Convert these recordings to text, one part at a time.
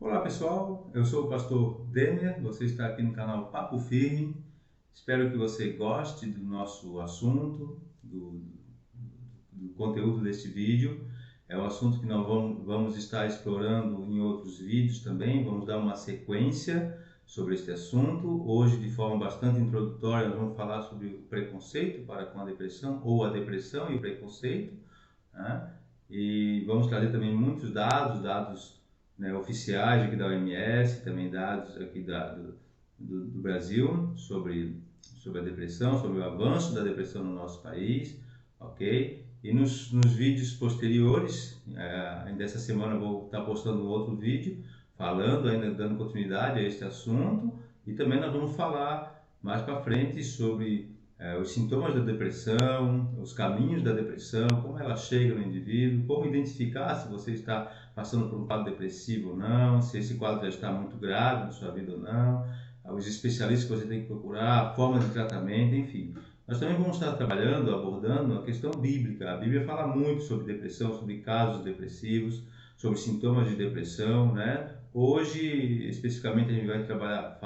Olá pessoal, eu sou o pastor Demer, você está aqui no canal Papo Firme. Espero que você goste do nosso assunto, do conteúdo deste vídeo. É um assunto que nós vamos estar explorando em outros vídeos também, vamos dar uma sequência sobre este assunto. Hoje, de forma bastante introdutória, nós vamos falar sobre o preconceito para com a depressão, ou a depressão e o preconceito, né? E vamos trazer também muitos dados, né, oficiais aqui da OMS, também dados aqui do Brasil sobre a depressão, sobre o avanço da depressão no nosso país, ok? E nos vídeos posteriores, ainda essa semana eu vou estar postando um outro vídeo, falando, ainda dando continuidade a este assunto, e também nós vamos falar mais para frente sobre os sintomas da depressão, os caminhos da depressão, como ela chega no indivíduo, como identificar se você está passando por um quadro depressivo ou não, se esse quadro já está muito grave na sua vida ou não, os especialistas que você tem que procurar, a forma de tratamento, enfim. Nós também vamos estar trabalhando, abordando a questão bíblica. A Bíblia fala muito sobre depressão, sobre casos depressivos, sobre sintomas de depressão, né? Hoje, especificamente, a gente vai trabalhar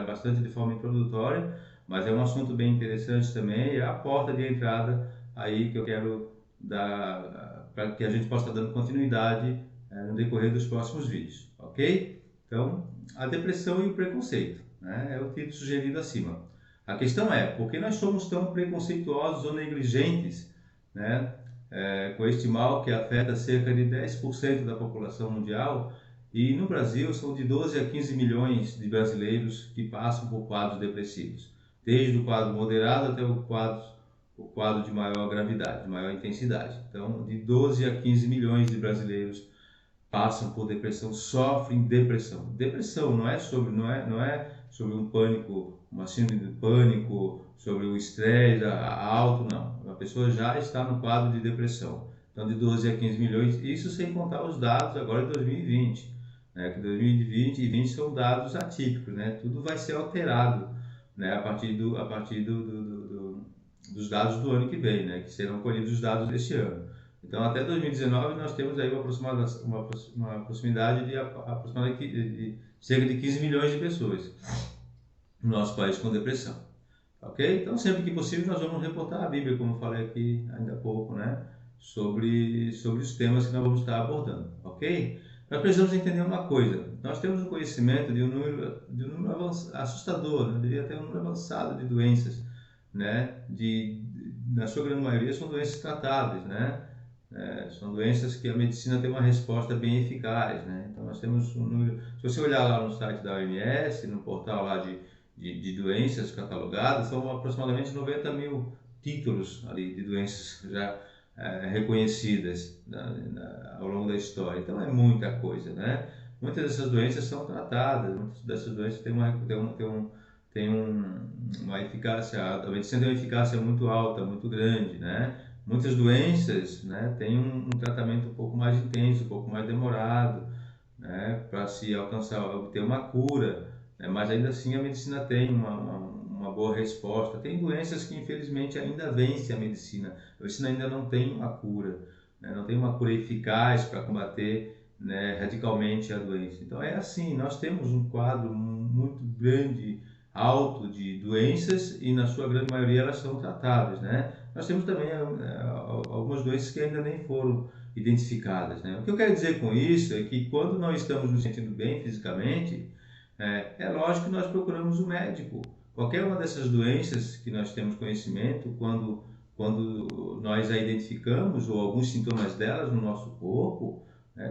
bastante de forma introdutória, mas é um assunto bem interessante também, é a porta de entrada aí que eu quero dar, para que a gente possa estar dando continuidade no decorrer dos próximos vídeos, ok? Então, a depressão e o preconceito, né? É o título sugerido acima. A questão é, por que nós somos tão preconceituosos ou negligentes, né? Com este mal que afeta cerca de 10% da população mundial, e no Brasil são de 12 a 15 milhões de brasileiros que passam por quadros depressivos, desde o quadro moderado até o quadro de maior gravidade, de maior intensidade. Então, de 12 a 15 milhões de brasileiros passam por depressão, sofrem depressão. Depressão não é sobre um pânico, uma síndrome de pânico, sobre o estresse alto, não. A pessoa já está no quadro de depressão. Então, de 12 a 15 milhões, isso sem contar os dados agora de 2020, né? Que 2020 e 2020 são dados atípicos, né? Tudo vai ser alterado, né? A partir dos dados do ano que vem, né? Que serão colhidos os dados deste ano. Então, até 2019, nós temos aí uma proximidade de cerca de 15 milhões de pessoas no nosso país com depressão. Ok? Então, sempre que possível, nós vamos reportar a Bíblia, como eu falei aqui ainda há pouco, né? Sobre os temas que nós vamos estar abordando. Ok? Nós precisamos entender uma coisa. Nós temos o conhecimento de um número assustador, né? Devia ter um número avançado de doenças, né? Na sua grande maioria, são doenças tratáveis, né? São doenças que a medicina tem uma resposta bem eficaz, né? Então nós temos um número. Se você olhar lá no site da OMS, no portal lá de doenças catalogadas, são aproximadamente 90 mil títulos ali de doenças já reconhecidas ao longo da história. Então é muita coisa, né? Muitas dessas doenças são tratadas, muitas dessas doenças têm uma eficácia, a medicina tem uma eficácia muito alta, muito grande, né? Muitas doenças, né, têm um tratamento um pouco mais intenso, um pouco mais demorado, né, para se obter uma cura, né, mas ainda assim a medicina tem uma boa resposta. Tem doenças que infelizmente ainda vencem a medicina ainda não tem uma cura, né, não tem uma cura eficaz para combater, né, radicalmente a doença. Então é assim, nós temos um quadro muito grande, alto de doenças e na sua grande maioria elas são tratáveis, né? Nós temos também algumas doenças que ainda nem foram identificadas, né? O que eu quero dizer com isso é que quando nós estamos nos sentindo bem fisicamente, é lógico que nós procuramos um médico. Qualquer uma dessas doenças que nós temos conhecimento, quando nós a identificamos ou alguns sintomas delas no nosso corpo,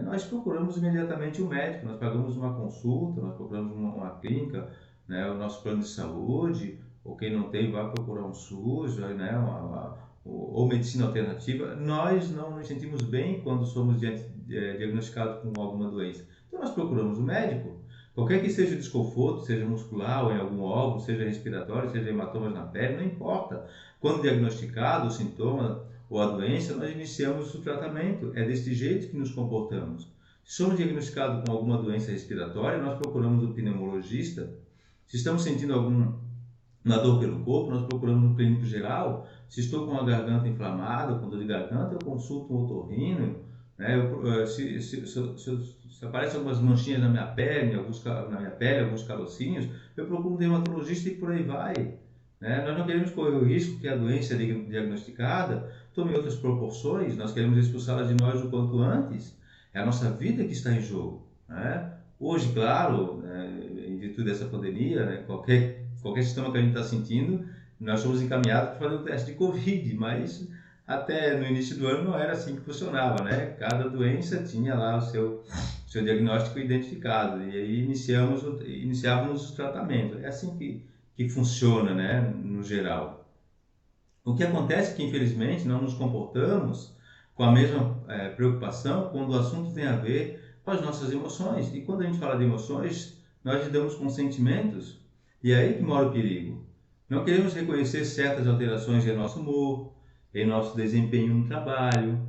nós procuramos imediatamente um médico, nós pagamos uma consulta, nós procuramos uma clínica, né, o nosso plano de saúde, ou quem não tem vai procurar um SUS, né, ou medicina alternativa. Nós não nos sentimos bem quando somos diagnosticados com alguma doença. Então nós procuramos um médico. Qualquer que seja o desconforto, seja muscular ou em algum órgão, seja respiratório, seja hematomas na pele, não importa. Quando diagnosticado o sintoma ou a doença, nós iniciamos o tratamento. É desse jeito que nos comportamos. Se somos diagnosticados com alguma doença respiratória, nós procuramos um pneumologista. Se estamos sentindo uma dor pelo corpo, nós procuramos um clínico geral. Se estou com a garganta inflamada, com dor de garganta, eu consulto um otorrino, né? Se aparecem algumas manchinhas na minha pele, alguns carocinhos, eu procuro um dermatologista e por aí vai. Né? Nós não queremos correr o risco que a doença diagnosticada tome outras proporções, nós queremos expulsá-la de nós o quanto antes. É a nossa vida que está em jogo. Né? Hoje, claro, em virtude dessa pandemia, né, qualquer sintoma que a gente está sentindo, nós somos encaminhados para fazer o teste de Covid, mas até no início do ano não era assim que funcionava, né? Cada doença tinha lá o seu diagnóstico identificado e aí iniciávamos o tratamento. É assim que funciona, né, no geral. O que acontece é que, infelizmente, não nos comportamos com a mesma preocupação quando o assunto tem a ver com as nossas emoções. E quando a gente fala de emoções, nós lidamos com sentimentos e é aí que mora o perigo. Não queremos reconhecer certas alterações em nosso humor, em nosso desempenho no trabalho,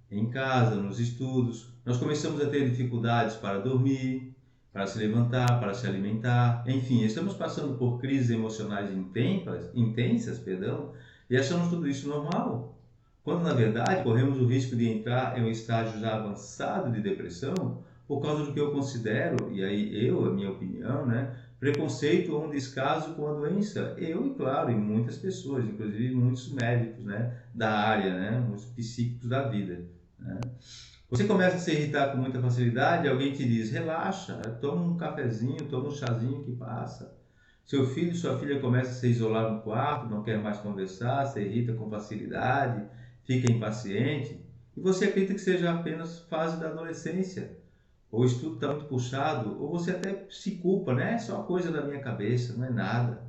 em casa, nos estudos. Nós começamos a ter dificuldades para dormir, para se levantar, para se alimentar. Enfim, estamos passando por crises emocionais intensas, e achamos tudo isso normal, quando na verdade corremos o risco de entrar em um estágio já avançado de depressão por causa do que eu considero, e aí a minha opinião, né, preconceito ou um descaso com a doença. Eu e claro, e muitas pessoas, inclusive muitos médicos, né, da área, né, os psíquicos da vida. Né. Você começa a se irritar com muita facilidade, alguém te diz, relaxa, toma um cafezinho, toma um chazinho que passa. Seu filho, sua filha começa a se isolar no quarto, não quer mais conversar, se irrita com facilidade, fica impaciente, e você acredita que seja apenas fase da adolescência, ou o estudo está muito puxado, ou você até se culpa, né? É só coisa da minha cabeça, não é nada.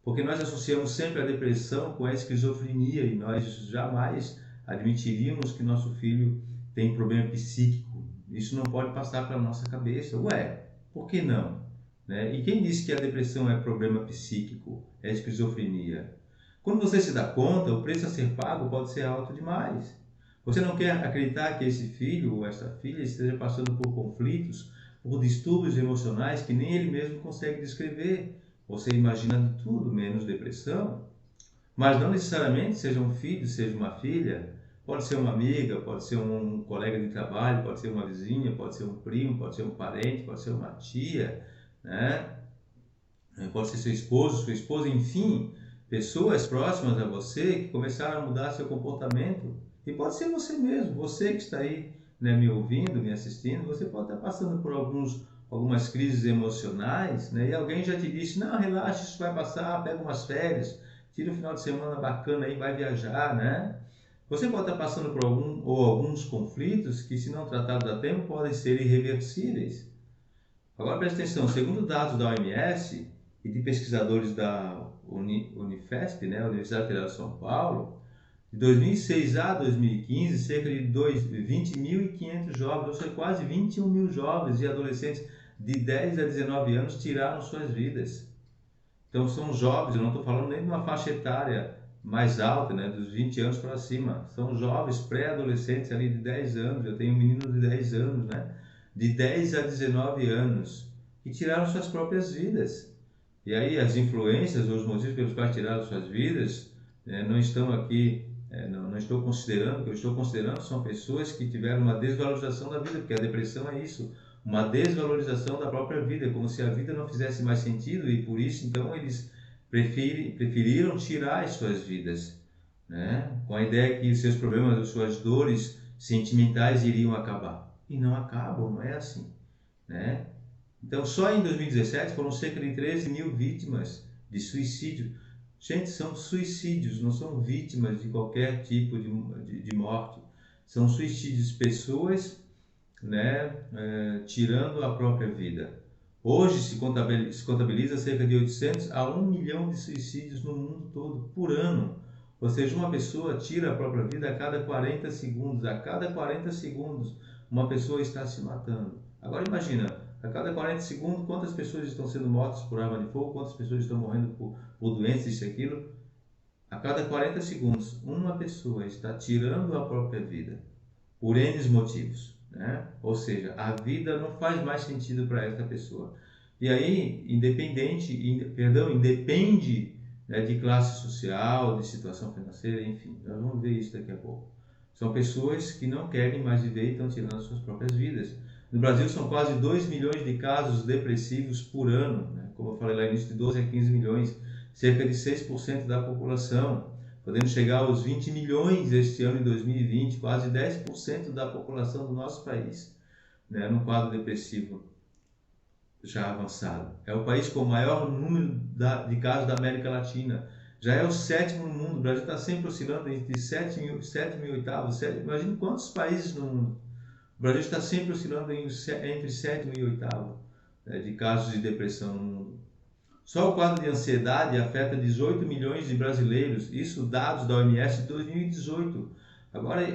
Porque nós associamos sempre a depressão com a esquizofrenia e nós jamais admitiríamos que nosso filho tem problema psíquico. Isso não pode passar pela nossa cabeça. Ué, por que não? Né? E quem disse que a depressão é problema psíquico, é esquizofrenia? Quando você se dá conta, o preço a ser pago pode ser alto demais. Você não quer acreditar que esse filho ou essa filha esteja passando por conflitos, por distúrbios emocionais que nem ele mesmo consegue descrever. Você imagina de tudo, menos depressão. Mas não necessariamente seja um filho, seja uma filha. Pode ser uma amiga, pode ser um colega de trabalho, pode ser uma vizinha, pode ser um primo, pode ser um parente, pode ser uma tia, né? Pode ser seu esposo, sua esposa, enfim, pessoas próximas a você que começaram a mudar seu comportamento. E pode ser você mesmo, você que está aí, né, me ouvindo, me assistindo, você pode estar passando por algumas crises emocionais, né, e alguém já te disse, não, relaxa, isso vai passar, pega umas férias, tira um final de semana bacana aí, vai viajar, né? Você pode estar passando por alguns conflitos que, se não tratados a tempo, podem ser irreversíveis. Agora preste atenção, segundo dados da OMS e de pesquisadores da Unifesp, né, Universidade Federal de São Paulo, de 2006 a 2015, cerca de 20.500 jovens, ou seja, quase 21 mil jovens e adolescentes de 10 a 19 anos tiraram suas vidas. Então são jovens, eu não estou falando nem de uma faixa etária mais alta, né, dos 20 anos para cima. São jovens pré-adolescentes ali de 10 anos, eu tenho um menino de 10 anos, né, de 10 a 19 anos, que tiraram suas próprias vidas. E aí as influências, os motivos pelos quais tiraram suas vidas, não estão aqui, não estou considerando, o que eu estou considerando são pessoas que tiveram uma desvalorização da vida, porque a depressão é isso, uma desvalorização da própria vida, como se a vida não fizesse mais sentido e por isso então eles preferiram tirar as suas vidas, né? Com a ideia que os seus problemas, as suas dores sentimentais iriam acabar. E não acabam, não é assim, né? Então, só em 2017 foram cerca de 13 mil vítimas de suicídio. Gente, são suicídios, não são vítimas de qualquer tipo de morte. São suicídios, pessoas, né, tirando a própria vida. Hoje se contabiliza cerca de 800 a 1 milhão de suicídios no mundo todo por ano. Ou seja, uma pessoa tira a própria vida a cada 40 segundos. A cada 40 segundos, uma pessoa está se matando. Agora imagina, a cada 40 segundos, quantas pessoas estão sendo mortas por arma de fogo, quantas pessoas estão morrendo por doenças, isso e aquilo. A cada 40 segundos, uma pessoa está tirando a própria vida, por N motivos, né? Ou seja, a vida não faz mais sentido para essa pessoa. E aí, independe, né, de classe social, de situação financeira, enfim, nós vamos ver isso daqui a pouco. São pessoas que não querem mais viver e estão tirando as suas próprias vidas. No Brasil são quase 2 milhões de casos depressivos por ano, né? Como eu falei lá no início, de 12 a 15 milhões, cerca de 6% da população. Podemos chegar aos 20 milhões este ano em 2020, quase 10% da população do nosso país, né, num quadro depressivo já avançado. É o país com o maior número de casos da América Latina. Já é o 7º no mundo. O Brasil está sempre oscilando entre 7º e 8º. Imagine quantos países no mundo. O Brasil está sempre oscilando entre 7º e 8º, né, de casos de depressão no mundo. Só o quadro de ansiedade afeta 18 milhões de brasileiros, isso dados da OMS de 2018. Agora,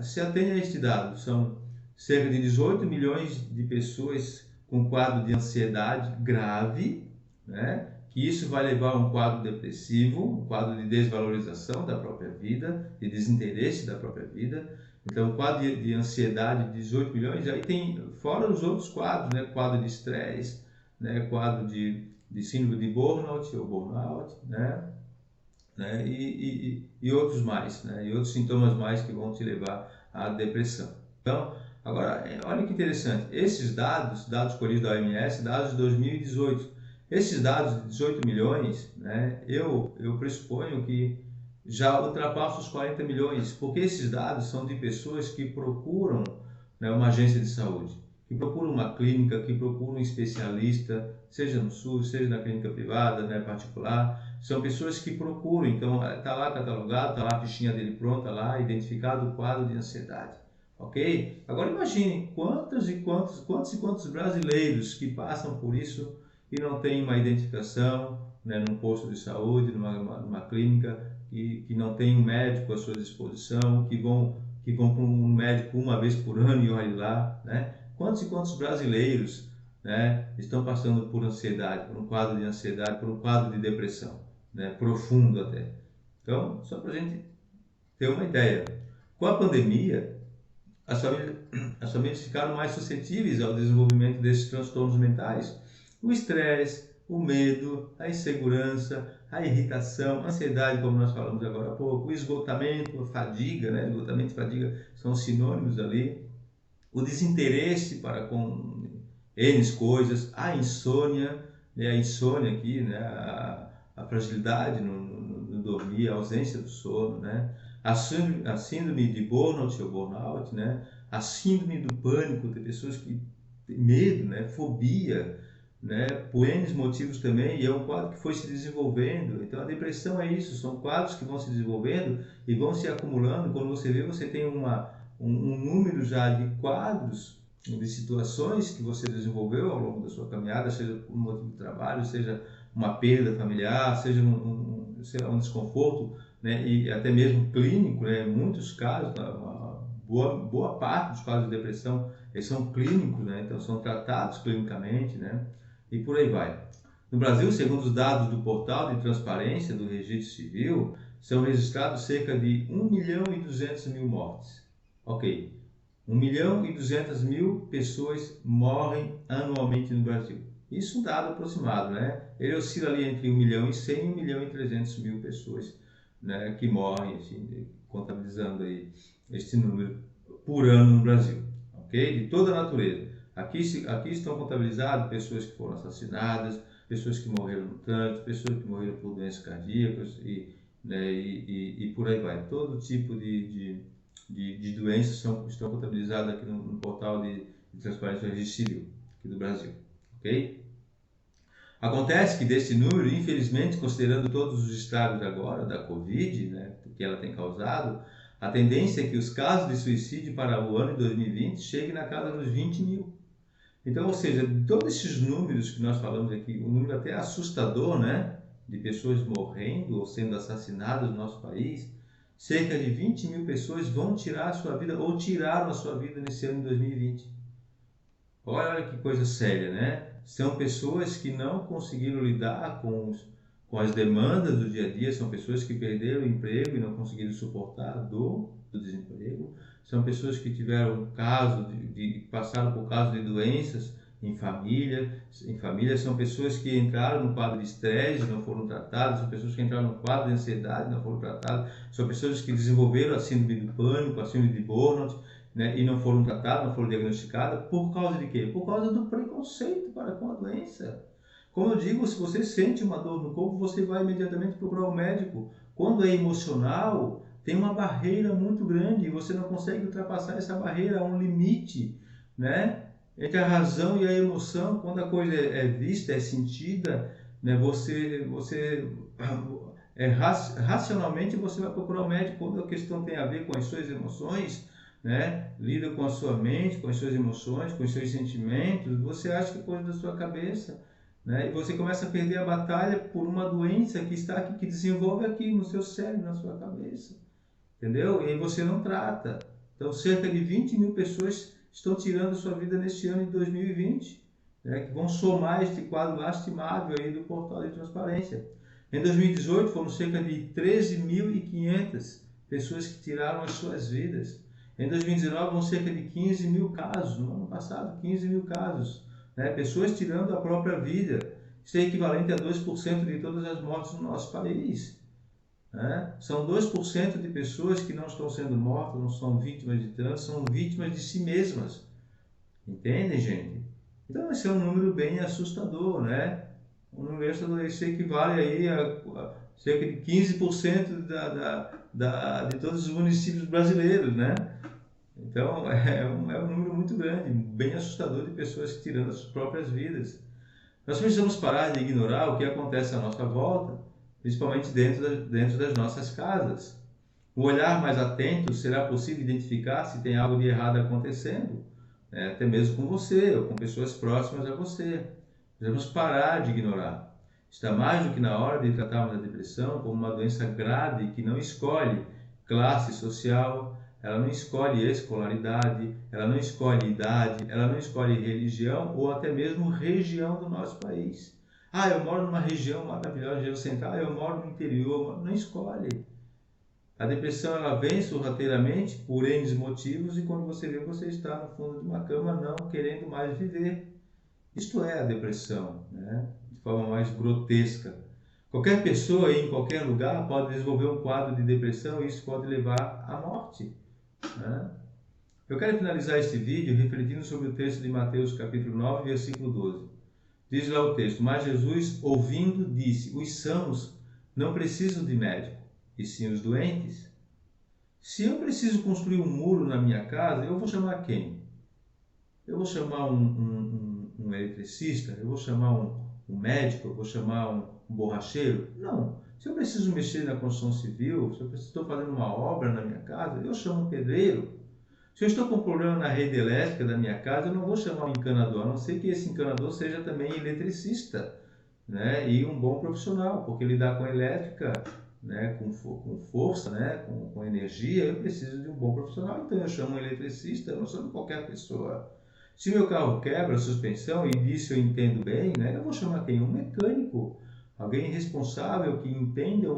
se atende a este dado, são cerca de 18 milhões de pessoas com quadro de ansiedade grave, né? Que isso vai levar a um quadro depressivo, um quadro de desvalorização da própria vida, de desinteresse da própria vida. Então, o quadro de ansiedade de 18 milhões, aí tem, fora os outros quadros, né? Quadro de estresse, né? Quadro de síndrome de burnout ou burnout, né? E outros mais, né? E outros sintomas mais que vão te levar à depressão. Então, agora, olha que interessante, esses dados colhidos da OMS, dados de 2018, esses dados de 18 milhões, né, eu pressuponho que já ultrapassam os 40 milhões, porque esses dados são de pessoas que procuram, né, uma agência de saúde, que procuram uma clínica, que procuram um especialista, seja no SUS, seja na clínica privada, né, particular. São pessoas que procuram, então está lá catalogado, está lá a fichinha dele pronta, lá identificado o quadro de ansiedade. Ok? Agora imagine quantos e quantos brasileiros que passam por isso e não têm uma identificação, né, num posto de saúde, numa clínica, que não tem um médico à sua disposição, que vão para um médico uma vez por ano e olhe lá, né? Quantos e quantos brasileiros, né, estão passando por ansiedade, por um quadro de ansiedade, por um quadro de depressão, né, profundo até. Então, só para a gente ter uma ideia. Com a pandemia, as famílias ficaram mais suscetíveis ao desenvolvimento desses transtornos mentais. O estresse, o medo, a insegurança, a irritação, a ansiedade, como nós falamos agora há pouco, o esgotamento, a fadiga, né? Esgotamento e fadiga são sinônimos ali. O desinteresse para com N coisas, a insônia, né? A insônia aqui, né? A fragilidade no dormir, a ausência do sono, né? A síndrome de burnout ou burnout, né? A síndrome do pânico, tem pessoas que têm medo, né? Fobia, né? Por N motivos também, e é um quadro que foi se desenvolvendo. Então a depressão é isso, são quadros que vão se desenvolvendo e vão se acumulando. Quando você vê, você tem um número já de quadros, de situações que você desenvolveu ao longo da sua caminhada, seja por um motivo de trabalho, seja uma perda familiar, seja um desconforto, né, e até mesmo clínico, né, em muitos casos, boa parte dos casos de depressão, eles são clínicos, né, então são tratados clinicamente, né, e por aí vai. No Brasil, segundo os dados do Portal de Transparência do Registro Civil, são registrados cerca de 1.200.000 mortes. Ok, 1.200.000 pessoas morrem anualmente no Brasil. Isso é um dado aproximado, né? Ele oscila ali entre 1.100.000 e 1.300.000 pessoas, né, que morrem, assim, contabilizando aí este número por ano no Brasil, ok? De toda a natureza. Aqui estão contabilizadas pessoas que foram assassinadas, pessoas que morreram no trânsito, pessoas que morreram por doenças cardíacas e por aí vai. Todo tipo de doenças estão contabilizadas aqui no portal de transparência do Registro Civil aqui do Brasil, ok? Acontece que desse número, infelizmente, considerando todos os estragos agora da Covid, né, que ela tem causado, a tendência é que os casos de suicídio para o ano de 2020 cheguem na casa dos 20 mil. Então, ou seja, de todos esses números que nós falamos aqui, um número até assustador, né, de pessoas morrendo ou sendo assassinadas no nosso país, cerca de 20 mil pessoas vão tirar a sua vida ou tiraram a sua vida nesse ano de 2020. Olha que coisa séria, né? São pessoas que não conseguiram lidar com as demandas do dia a dia, são pessoas que perderam o emprego e não conseguiram suportar a dor do desemprego, são pessoas que tiveram passaram por casos de doenças em família. Em família são pessoas que entraram no quadro de estresse, não foram tratadas, são pessoas que entraram no quadro de ansiedade, não foram tratadas, são pessoas que desenvolveram a síndrome do pânico, a síndrome de burnout, né, e não foram tratadas, não foram diagnosticadas. Por causa de quê? Por causa do preconceito para com a doença. Como eu digo, se você sente uma dor no corpo, você vai imediatamente procurar o médico. Quando é emocional, tem uma barreira muito grande e você não consegue ultrapassar essa barreira, há um limite, né? Entre a razão e a emoção. Quando a coisa é vista, é sentida, né? Racionalmente você vai procurar o médico. Quando a questão tem a ver com as suas emoções, né? Lida com a sua mente, com as suas emoções, com os seus sentimentos, você acha que é coisa da sua cabeça, né? E você começa a perder a batalha por uma doença que está aqui, que desenvolve aqui no seu cérebro, na sua cabeça, entendeu? E aí você não trata. Então, cerca de 20 mil pessoas estão tirando sua vida neste ano de 2020, né? Que vão somar este quadro lastimável aí do portal de transparência. Em 2018, foram cerca de 13.500 pessoas que tiraram as suas vidas. Em 2019, vão cerca de 15 mil casos. No ano passado, 15 mil casos, né? Pessoas tirando a própria vida. Isso é equivalente a 2% de todas as mortes no nosso país, né? São 2% de pessoas que não estão sendo mortas, não são vítimas de trânsito, são vítimas de si mesmas. Entendem, gente? Então, esse é um número bem assustador, né? Um número assustador. Isso equivale aí a cerca de 15% de todos os municípios brasileiros, né? Então, é um número muito grande, bem assustador de pessoas tirando as suas próprias vidas. Nós precisamos parar de ignorar o que acontece à nossa volta, principalmente dentro das nossas casas. Um olhar mais atento será possível identificar se tem algo de errado acontecendo, né? Até mesmo com você ou com pessoas próximas a você. Precisamos parar de ignorar. Está mais do que na hora de tratarmos a depressão como uma doença grave que não escolhe classe social, ela não escolhe escolaridade, ela não escolhe idade, ela não escolhe religião ou até mesmo região do nosso país. Ah, eu moro numa região maravilhosa, região central, eu moro no interior, não escolhe. A depressão ela vem sorrateiramente por N motivos e quando você vê, você está no fundo de uma cama não querendo mais viver. Isto é a depressão, né? De forma mais grotesca. Qualquer pessoa em qualquer lugar pode desenvolver um quadro de depressão e isso pode levar à morte, né? Eu quero finalizar este vídeo refletindo sobre o texto de Mateus capítulo 9, versículo 12. Diz lá o texto: mas Jesus, ouvindo, disse: os sãos não precisam de médico, e sim os doentes. Se eu preciso construir um muro na minha casa, eu vou chamar quem? Eu vou chamar um eletricista? Eu vou chamar um médico? Eu vou chamar um borracheiro? Não. Se eu preciso mexer na construção civil, se eu estou fazendo uma obra na minha casa, eu chamo um pedreiro. Se eu estou com um problema na rede elétrica da minha casa, eu não vou chamar um encanador, a não ser que esse encanador seja também eletricista, né? E um bom profissional, porque lidar com elétrica, né? Com força, né? Com energia, eu preciso de um bom profissional, então eu chamo um eletricista, eu não chamo qualquer pessoa. Se meu carro quebra a suspensão, e disso eu entendo bem, né? Eu vou chamar quem? Um mecânico, alguém responsável que entenda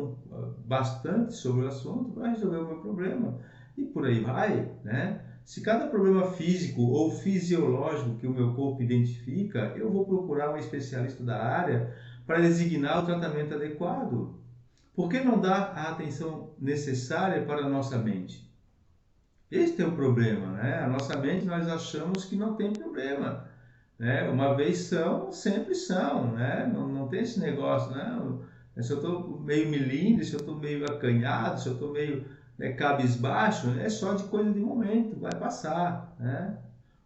bastante sobre o assunto para resolver o meu problema. E por aí vai, né? Se cada problema físico ou fisiológico que o meu corpo identifica, eu vou procurar um especialista da área para designar o tratamento adequado. Por que não dar a atenção necessária para a nossa mente? Este é o problema, né? A nossa mente, nós achamos que não tem problema, né? Uma vez são, sempre são, né? Não tem esse negócio, não. Se eu estou meio melindre, se eu estou meio acanhado, se eu estou meio, né, cabisbaixo, é só de coisa de momento, vai passar, né?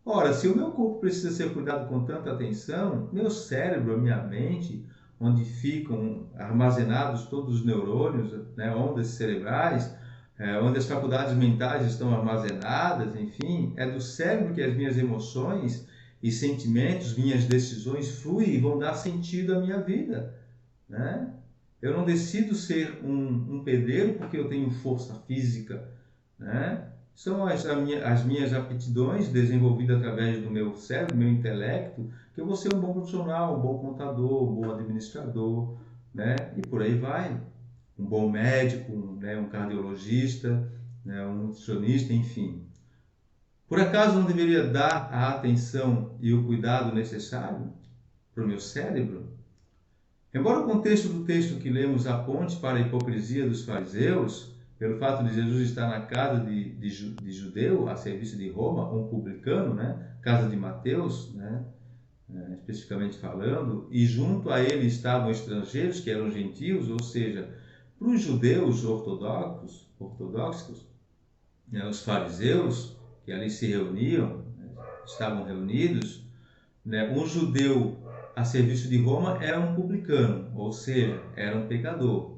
Ora, se o meu corpo precisa ser cuidado com tanta atenção, meu cérebro, a minha mente, onde ficam armazenados todos os neurônios, né, ondas cerebrais, onde as faculdades mentais estão armazenadas, enfim, é do cérebro que as minhas emoções e sentimentos, minhas decisões fluem e vão dar sentido à minha vida, né? Eu não decido ser um pedreiro porque eu tenho força física, né? São as minhas aptidões desenvolvidas através do meu cérebro, do meu intelecto, que eu vou ser um bom profissional, um bom contador, um bom administrador, né? E por aí vai. Um bom médico, né? Um cardiologista, né? Um nutricionista, enfim. Por acaso não deveria dar a atenção e o cuidado necessário para o meu cérebro? Embora o contexto do texto que lemos aponte para a hipocrisia dos fariseus, pelo fato de Jesus estar na casa de judeu, a serviço de Roma, um publicano, né? Casa de Mateus, né? Especificamente falando, e junto a ele estavam estrangeiros, que eram gentios, ou seja, para os judeus ortodoxos, né? Os fariseus, que ali se reuniam, né? Estavam reunidos, né? Um judeu a serviço de Roma era um publicano, ou seja, era um pecador.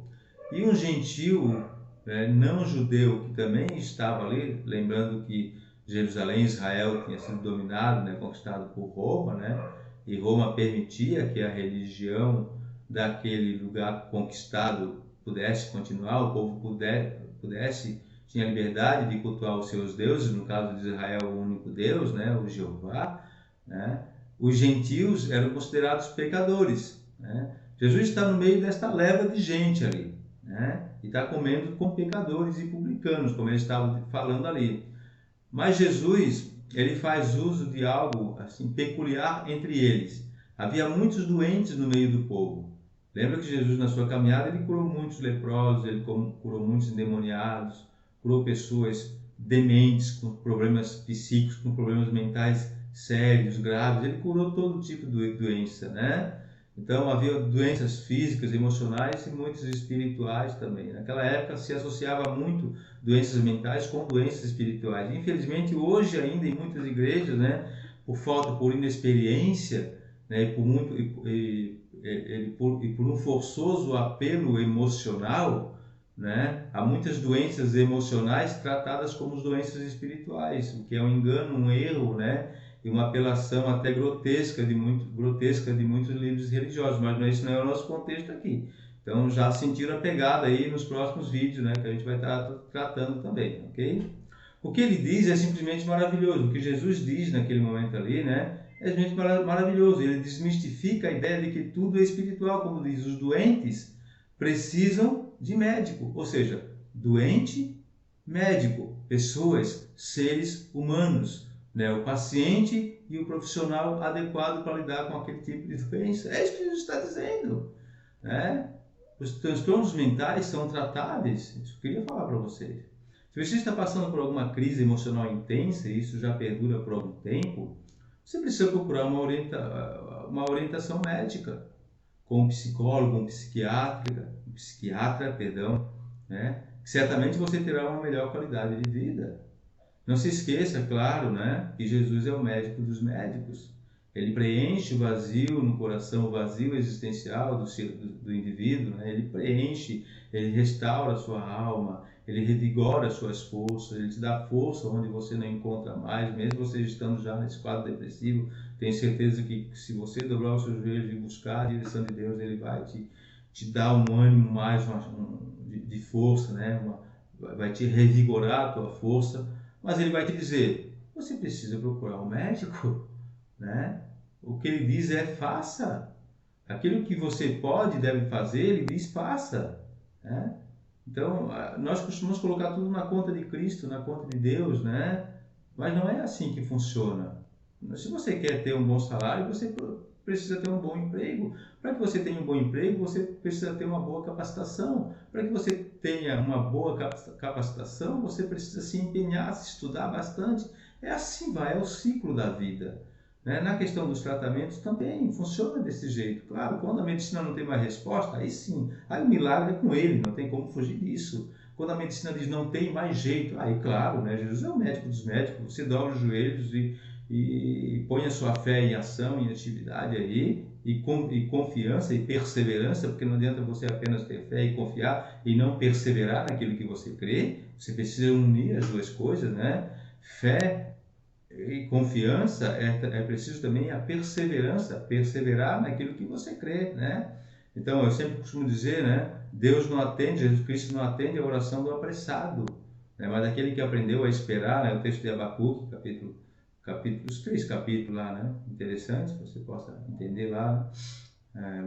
E um gentio, né, não judeu, que também estava ali, lembrando que Jerusalém, Israel, tinha sido dominado, né, conquistado por Roma, né, e Roma permitia que a religião daquele lugar conquistado pudesse continuar, o povo pudesse, tinha liberdade de cultuar os seus deuses, no caso de Israel, o único Deus, né, o Jeová, né. Os gentios eram considerados pecadores, né? Jesus está no meio desta leva de gente ali, né? E está comendo com pecadores e publicanos, como ele estava falando ali. Mas Jesus, ele faz uso de algo assim peculiar entre eles. Havia muitos doentes no meio do povo. Lembra que Jesus, na sua caminhada, ele curou muitos leprosos, ele curou muitos endemoniados, curou pessoas dementes, com problemas psíquicos, com problemas mentais sérios, graves. Ele curou todo tipo de doença, né? Então havia doenças físicas, emocionais e muitas espirituais também. Naquela época se associava muito doenças mentais com doenças espirituais. Infelizmente hoje ainda em muitas igrejas, né, por inexperiência, né, e por um forçoso apelo emocional, né, há muitas doenças emocionais tratadas como doenças espirituais, o que é um engano, um erro, né, e uma apelação até grotesca de muitos livros religiosos, mas isso não é o nosso contexto aqui. Então já sentiram a pegada aí nos próximos vídeos, né, que a gente vai estar tratando também, ok? O que ele diz é simplesmente maravilhoso. O que Jesus diz naquele momento ali, né, é simplesmente maravilhoso. Ele desmistifica a ideia de que tudo é espiritual, como diz, os doentes precisam de médico, ou seja, doente, médico, pessoas, seres humanos, né, o paciente e o profissional adequado para lidar com aquele tipo de doença. É isso que Jesus está dizendo, né? Os transtornos mentais são tratáveis. Isso eu queria falar para vocês. Se você está passando por alguma crise emocional intensa e isso já perdura por algum tempo, você precisa procurar uma orientação médica com um psicólogo, um psiquiatra, perdão, né? Certamente você terá uma melhor qualidade de vida. Não se esqueça, claro, né, que Jesus é o médico dos médicos. Ele preenche o vazio no coração, o vazio existencial do indivíduo, né? Ele preenche, ele restaura a sua alma, ele revigora as suas forças, ele te dá força onde você não encontra mais, mesmo você estando já nesse quadro depressivo. Tenho certeza que se você dobrar os seus joelhos e buscar a direção de Deus, ele vai te dar um ânimo mais de força, né? Vai te revigorar a tua força. Mas ele vai te dizer, você precisa procurar um médico, né? O que ele diz é faça. Aquilo que você pode e deve fazer, ele diz faça, né? Então, nós costumamos colocar tudo na conta de Cristo, na conta de Deus, né? Mas não é assim que funciona. Se você quer ter um bom salário, você precisa ter um bom emprego. Para que você tenha um bom emprego, você precisa ter uma boa capacitação. Para que você tenha uma boa capacitação, você precisa se empenhar, se estudar bastante. É assim vai, é o ciclo da vida. Né? Na questão dos tratamentos também funciona desse jeito. Claro, quando a medicina não tem mais resposta, aí sim, aí o milagre é com ele, não tem como fugir disso. Quando a medicina diz não tem mais jeito, aí claro, né? Jesus é o médico dos médicos, você dobra os joelhos e põe a sua fé em ação, em atividade aí, e confiança e perseverança, porque não adianta você apenas ter fé e confiar e não perseverar naquilo que você crê. Você precisa unir as duas coisas, né? Fé e confiança, é preciso também a perseverança, perseverar naquilo que você crê, né? Então, eu sempre costumo dizer, né? Deus não atende, Jesus Cristo não atende a oração do apressado, né? Mas daquele que aprendeu a esperar, né? O texto de Abacuque, os 3 capítulos lá, né? Interessante, que você possa entender lá,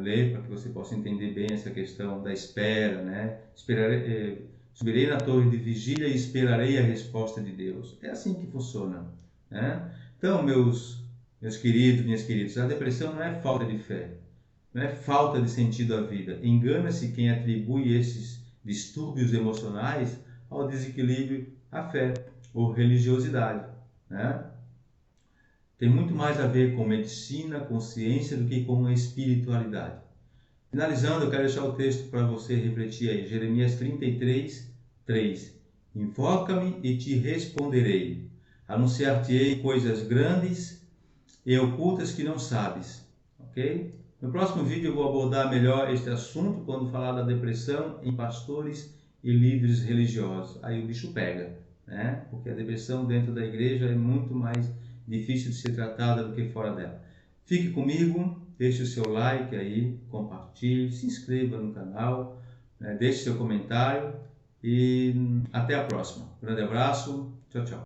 ler para que você possa entender bem essa questão da espera, né? Subirei na torre de vigília e esperarei a resposta de Deus. É assim que funciona. né? Então, meus queridos, minhas queridas, a depressão não é falta de fé, não é falta de sentido à vida. Engana-se quem atribui esses distúrbios emocionais ao desequilíbrio à fé ou religiosidade, né? Tem muito mais a ver com medicina, com ciência, do que com a espiritualidade. Finalizando, eu quero deixar o texto para você refletir aí. Jeremias 33, 3. Invoca-me e te responderei. Anunciar-te-ei coisas grandes e ocultas que não sabes. Ok? No próximo vídeo eu vou abordar melhor este assunto quando falar da depressão em pastores e líderes religiosos. Aí o bicho pega, né? Porque a depressão dentro da igreja é muito mais difícil de ser tratada do que fora dela. Fique comigo, deixe o seu like aí, compartilhe, se inscreva no canal, né? Deixe seu comentário e até a próxima. Grande abraço, tchau, tchau.